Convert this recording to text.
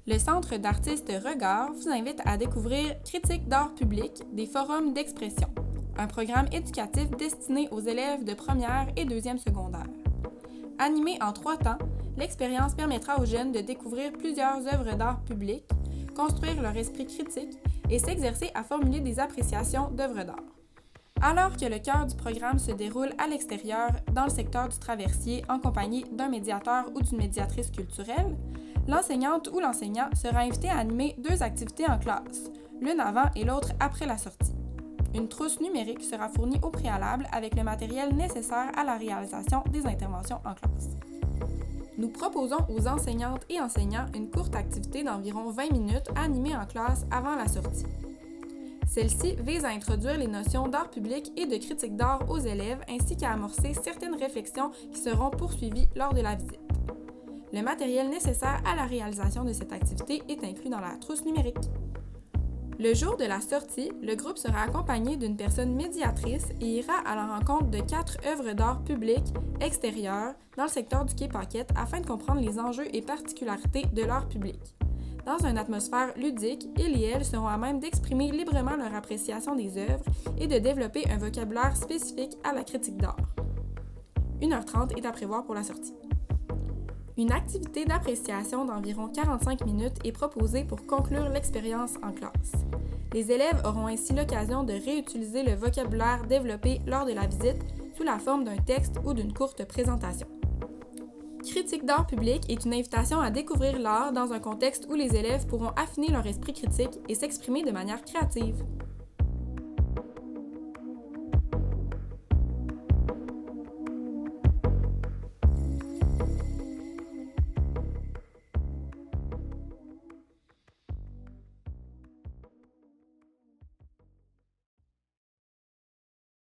Le Centre d'artistes Regard vous invite à découvrir Critique d'art public, des forums d'expression, un programme éducatif destiné aux élèves de première et deuxième secondaire. Animé en 3 temps, l'expérience permettra aux jeunes de découvrir plusieurs œuvres d'art public, construire leur esprit critique et s'exercer à formuler des appréciations d'œuvres d'art. Alors que le cœur du programme se déroule à l'extérieur, dans le secteur du traversier, en compagnie d'un médiateur ou d'une médiatrice culturelle, l'enseignante ou l'enseignant sera invité à animer 2 activités en classe, l'une avant et l'autre après la sortie. Une trousse numérique sera fournie au préalable avec le matériel nécessaire à la réalisation des interventions en classe. Nous proposons aux enseignantes et enseignants une courte activité d'environ 20 minutes animée en classe avant la sortie. Celle-ci vise à introduire les notions d'art public et de critique d'art aux élèves ainsi qu'à amorcer certaines réflexions qui seront poursuivies lors de la visite. Le matériel nécessaire à la réalisation de cette activité est inclus dans la trousse numérique. Le jour de la sortie, le groupe sera accompagné d'une personne médiatrice et ira à la rencontre de 4 œuvres d'art public extérieures dans le secteur du Quai Paquette afin de comprendre les enjeux et particularités de l'art public. Dans une atmosphère ludique, ils et elles seront à même d'exprimer librement leur appréciation des œuvres et de développer un vocabulaire spécifique à la critique d'art. 1h30 est à prévoir pour la sortie. Une activité d'appréciation d'environ 45 minutes est proposée pour conclure l'expérience en classe. Les élèves auront ainsi l'occasion de réutiliser le vocabulaire développé lors de la visite sous la forme d'un texte ou d'une courte présentation. Critique d'art public est une invitation à découvrir l'art dans un contexte où les élèves pourront affiner leur esprit critique et s'exprimer de manière créative.